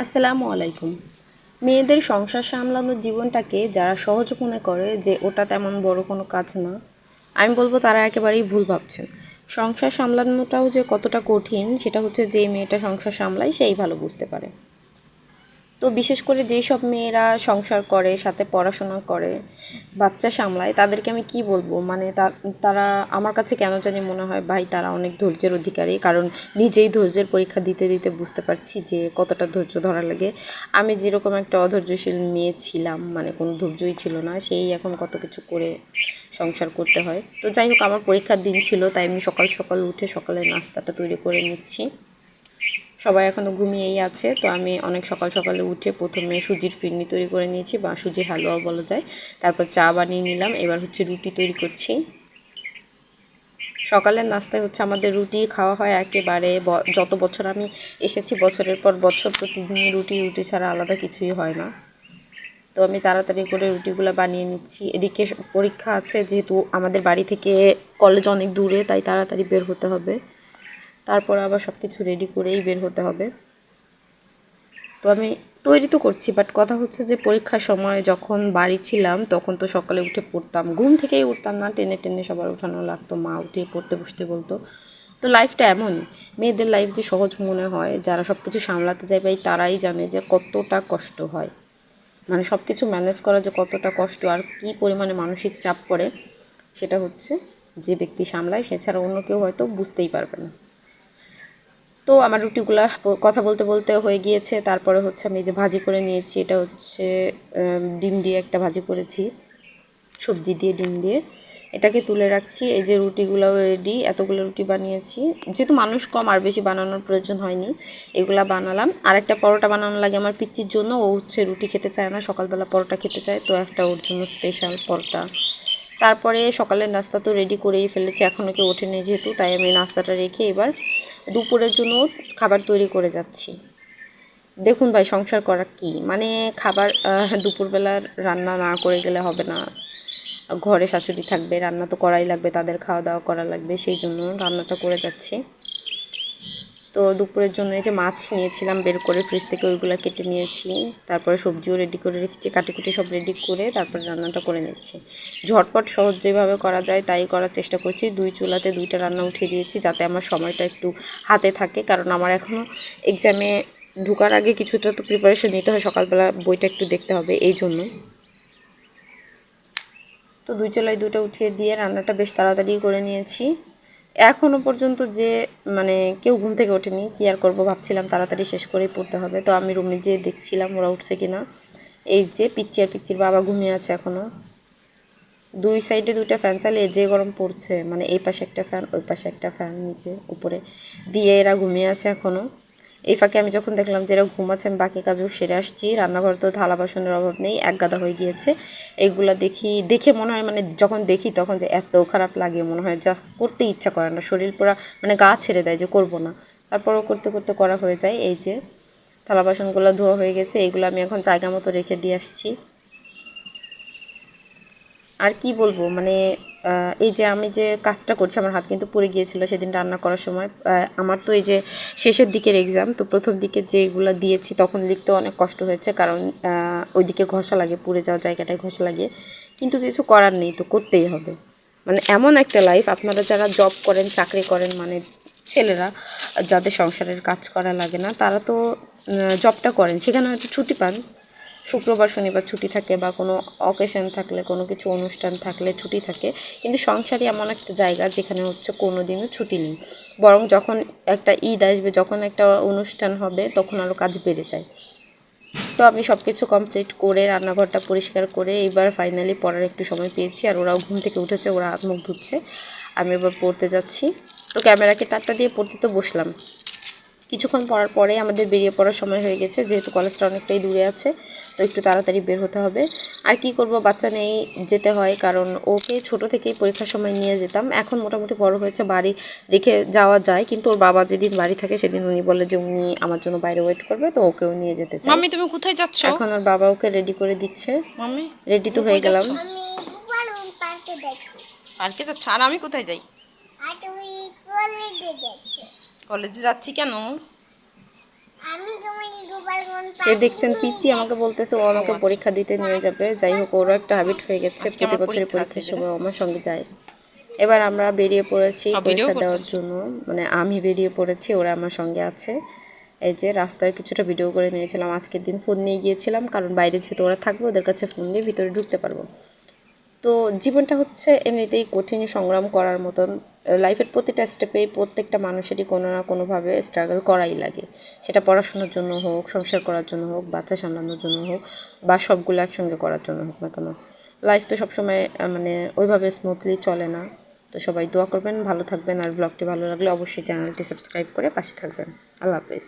আসসালামু আলাইকুম। মেয়েদের সংসার সামলানোর জীবনটাকে যারা সহজ মনে করে যে ওটা তেমন বড় কোনো কাজ না, আমি বলবো তারা একেবারেই ভুল ভাবছেন। সংসার সামলানোটাও যে কতটা কঠিন সেটা হচ্ছে যে মেয়েটা সংসার সামলায় সেই ভালো বুঝতে পারে। তো বিশেষ করে যেই সব মেয়েরা সংসার করে, সাথে পড়াশোনা করে, বাচ্চা সামলায়, তাদেরকে আমি কি বলবো, মানে তারা আমার কাছে কেন জানি মনে হয় ভাই তারা অনেক ধৈর্যের অধিকারী। কারণ নিজেই ধৈর্যের পরীক্ষা দিতে দিতে বুঝতে পারছি যে কতটা ধৈর্য ধরা লাগে। আমি যেরকম একটা অধৈর্যশীল মেয়ে ছিলাম, মানে কোনো ধৈর্যই ছিল না, সেই এখন কত কিছু করে সংসার করতে হয়। তো যাই হোক, আমার পরীক্ষার দিন ছিল, তাই আমি সকাল সকাল উঠে সকালের নাস্তাটা তৈরি করে নিচ্ছি। সবাই এখনও ঘুমিয়েই আছে, তো আমি অনেক সকাল সকালে উঠে প্রথমে সুজির ফিরনি তৈরি করে নিয়েছি, বা সুজির হালুয়াও বলা যায়। তারপর চা বানিয়ে নিলাম, এবার হচ্ছে রুটি তৈরি করছি। সকালের নাস্তায় হচ্ছে আমাদের রুটি খাওয়া হয় একেবারে, যত বছর আমি এসেছি বছরের পর বছর প্রতিদিন রুটি রুটি ছাড়া আলাদা কিছুই হয় না। তো আমি তাড়াতাড়ি করে রুটিগুলো বানিয়ে নিচ্ছি। এদিকে পরীক্ষা আছে, যেহেতু আমাদের বাড়ি থেকে কলেজ অনেক দূরে, তাই তাড়াতাড়ি বের হতে হবে। তারপর আবার সব কিছু রেডি করেই বের হতে হবে। তো আমি তৈরি তো করছি, বাট কথা হচ্ছে যে পরীক্ষার সময় যখন বাড়ি ছিলাম তখন তো সকালে উঠে পড়তাম, ঘুম থেকেই উঠতাম না, টেনে টেনে সবার উঠানো লাগতো, মা উঠে পড়তে বসতে বলতো। তো লাইফটা এমনই, মেয়েদের লাইফ যে সহজ মনে হয়, যারা সব কিছু সামলাতে যায় ভাই তারাই জানে যে কতটা কষ্ট হয়। মানে সব কিছু ম্যানেজ করা যে কতটা কষ্ট আর কী পরিমাণে মানসিক চাপ পড়ে, সেটা হচ্ছে যে ব্যক্তি সামলায় সে ছাড়া অন্য কেউ হয়তো বুঝতেই পারবে না। তো আমার রুটিগুলা কথা বলতে বলতে হয়ে গিয়েছে। তারপরে হচ্ছে আমি যে ভাজি করে নিয়েছি, এটা হচ্ছে ডিম দিয়ে একটা ভাজি করেছি, সবজি দিয়ে ডিম দিয়ে। এটাকে তুলে রাখছি। এই যে রুটিগুলাও রেডি, এতগুলো রুটি বানিয়েছি, যেহেতু মানুষ কম আর বেশি বানানোর প্রয়োজন হয়নি, এগুলা বানালাম। আর একটা পরোটা বানানো লাগে আমার পিচ্চির জন্য, ও হচ্ছে রুটি খেতে চায় না, সকালবেলা পরোটা খেতে চায়, তো একটা ওর জন্য স্পেশাল পরোটা। তারপরে সকালের নাস্তা তো রেডি করেই ফেলেছি, এখনও কেউ ওঠেনি যেহেতু, তাই আমি নাস্তাটা রেখে এবার দুপুরের জন্য খাবার তৈরি করে যাচ্ছি। দেখুন ভাই, সংসার করা কি মানে, খাবার দুপুরবেলার রান্না না করে গেলে হবে না। ঘরে শাশুড়ি থাকবে, রান্না তো করাই লাগবে, তাদের খাওয়া দাওয়া করা লাগবে, সেই জন্য রান্নাটা করে যাচ্ছি। তো দুপুরের জন্য এই যে মাছ নিয়েছিলাম বের করে ফ্রিজ থেকে, ওইগুলো কেটে নিয়েছি। তারপরে সবজিও রেডি করে রেখেছি, কাটিকুটি সব রেডি করে তারপরে রান্নাটা করে নিচ্ছি। ঝটপট সহজ যেভাবে করা যায় তাই করার চেষ্টা করছি। দুই চুলাতে দুইটা রান্না উঠিয়ে দিয়েছি যাতে আমার সময়টা একটু হাতে থাকে, কারণ আমার এখনও এক্সামে ঢোকার আগে কিছুটা তো প্রিপারেশন নিতে হয়, সকালবেলা বইটা একটু দেখতে হবে, এই জন্য। তো দুই চুলায় দুটো উঠিয়ে দিয়ে রান্নাটা বেশ তাড়াতাড়ি করে নিয়েছি। এখনও পর্যন্ত যে মানে কেউ ঘুম থেকে ওঠেনি, কী আর করবো, ভাবছিলাম তাড়াতাড়ি শেষ করেই পড়তে হবে। তো আমি রুমে যেয়ে দেখছিলাম ওরা উঠছে কিনা। এই যে পিচ্চি আর পিচ্চির বাবা ঘুমিয়ে আছে এখনও। দুই সাইডে দুইটা ফ্যান চালিয়ে যে গরম পড়ছে, মানে এই পাশে একটা ফ্যান ওই পাশে একটা ফ্যান নিচে উপরে দিয়ে এরা ঘুমিয়ে আছে এখনও। এই ফাঁকে আমি যখন দেখলাম যে এরা ঘুমাচ্ছে, আমি বাকি কাজও সেরে আসছি। রান্নাঘর তো থালা বাসনের অভাব নেই, এক গাদা হয়ে গিয়েছে। এইগুলা দেখে মনে হয়, মানে যখন দেখি তখন যে এত খারাপ লাগে, মনে হয় যা করতে ইচ্ছা করে না, শরীর পুরা মানে গা ছেড়ে দেয় যে করব না। তারপরও করতে করতে করা হয়ে যায়। এই যে থালা বাসনগুলো ধোয়া হয়ে গেছে, এইগুলো আমি এখন জায়গা মতো রেখে দিয়ে আসছি। আর কি বলবো, মানে এই যে আমি যে কাজটা করছি, আমার হাত কিন্তু পুড়ে গিয়েছিল সেদিন রান্না করার সময়। আমার তো এই যে শেষের দিকের এক্সাম, তো প্রথম দিকে যেগুলো দিয়েছি তখন লিখতে অনেক কষ্ট হয়েছে, কারণ ওইদিকে ঘষা লাগে, পুড়ে যাওয়া জায়গাটায় ঘষা লাগে, কিন্তু কিছু করার নেই, তো করতেই হবে। মানে এমন একটা লাইফ, আপনারা যারা জব করেন, চাকরি করেন, মানে ছেলেরা যাদের সংসারের কাজ করা লাগে না, তারা তো জবটা করেন, সেখানে হয়তো ছুটি পান, শুক্রবার শনিবার ছুটি থাকে, বা কোনো অকেশন থাকলে, কোনো কিছু অনুষ্ঠান থাকলে ছুটি থাকে। কিন্তু সংসারই এমন একটা জায়গা যেখানে হচ্ছে কোনো দিনও ছুটি নেই, বরং যখন একটা ঈদ আসবে, যখন একটা অনুষ্ঠান হবে, তখন আরও কাজ বেড়ে যায়। তো আমি সব কিছু কমপ্লিট করে রান্নাঘরটা পরিষ্কার করে এবার ফাইনালি পড়ার একটু সময় পেয়েছি, আর ওরাও ঘুম থেকে উঠেছে, ওরা হাত মুখ ধুচ্ছে, আমি এবার পড়তে যাচ্ছি। তো ক্যামেরাকে টাটা দিয়ে পড়তে তো বসলাম। কিছুক্ষণ পড়ার পরে আমাদের বেরিয়ে পড়ার সময় হয়ে গেছে, যেহেতু কলেজটা অনেকটাই দূরে আছে, তো একটু তাড়াতাড়ি বের হতে হবে। আর কি করব, বাচ্চা নেই, যেতে হয়, কারণ ওকে ছোট থেকেই পরীক্ষার সময় নিয়ে যেতাম, এখন মোটামুটি বড় হয়েছে, বাড়ি রেখে যাওয়া যায়, কিন্তু ওর বাবা যেদিন বাড়ি থাকে সেদিন উনি বলে যে উনি আমার জন্য বাইরে ওয়েট করবে, তো ওকেও নিয়ে যেতে চাই। মাম্মি তুমি কোথায় যাচ্ছ? এখন ওর বাবা ওকে রেডি করে দিচ্ছে। মাম্মি রেডি তো তুমি হয়ে কই গেলাম। যাচ্ছ? পার্কে যাচ্ছ? আর আমি কোথায় যাই? কলেজে যাচ্ছি কেন? সে দেখছেন পিচ্ছি আমাকে বলতেছে ও আমাকে আচ্ছা। পরীক্ষা দিতে নিয়ে যাবে। যাই হোক, ওরও একটা হ্যাবিট হয়ে গেছে, আজকে প্রতি আমার বছরই পরীক্ষা আছে পরীক্ষার যে, সময় ও দেখো। আমার সঙ্গে যায়। এবার আমরা বেরিয়ে পড়েছি ভিডিও পরীক্ষা দেওয়ার করতেছি। জন্য, মানে আমি বেরিয়ে পড়েছি, ওরা আমার সঙ্গে আছে। এই যে রাস্তায় কিছুটা ভিডিও করে নিয়েছিলাম, আজকের দিন ফোন নিয়ে গিয়েছিলাম, কারণ বাইরে যেহেতু ওরা থাকবে ওদের কাছে ফোন দিয়ে ভিতরে ঢুকতে পারবো। তো জীবনটা হচ্ছে এমনিতেই কঠিন, সংগ্রাম করার মতন। লাইফের প্রতিটা স্টেপেই প্রত্যেকটা মানুষেরই কোনো না কোনোভাবে স্ট্রাগল করাই লাগে, সেটা পড়াশোনার জন্য হোক, সংসার করার জন্য হোক, বাচ্চা সামলানোর জন্য হোক, বা সবগুলো একসঙ্গে করার জন্য হোক না কেন। লাইফ তো সবসময় মানে ওইভাবে স্মুথলি চলে না। তো সবাই দোয়া করবেন, ভালো থাকবেন, আর ব্লগটি ভালো লাগলে অবশ্যই চ্যানেলটি সাবস্ক্রাইব করে পাশে থাকবেন। আল্লাহ হাফেজ।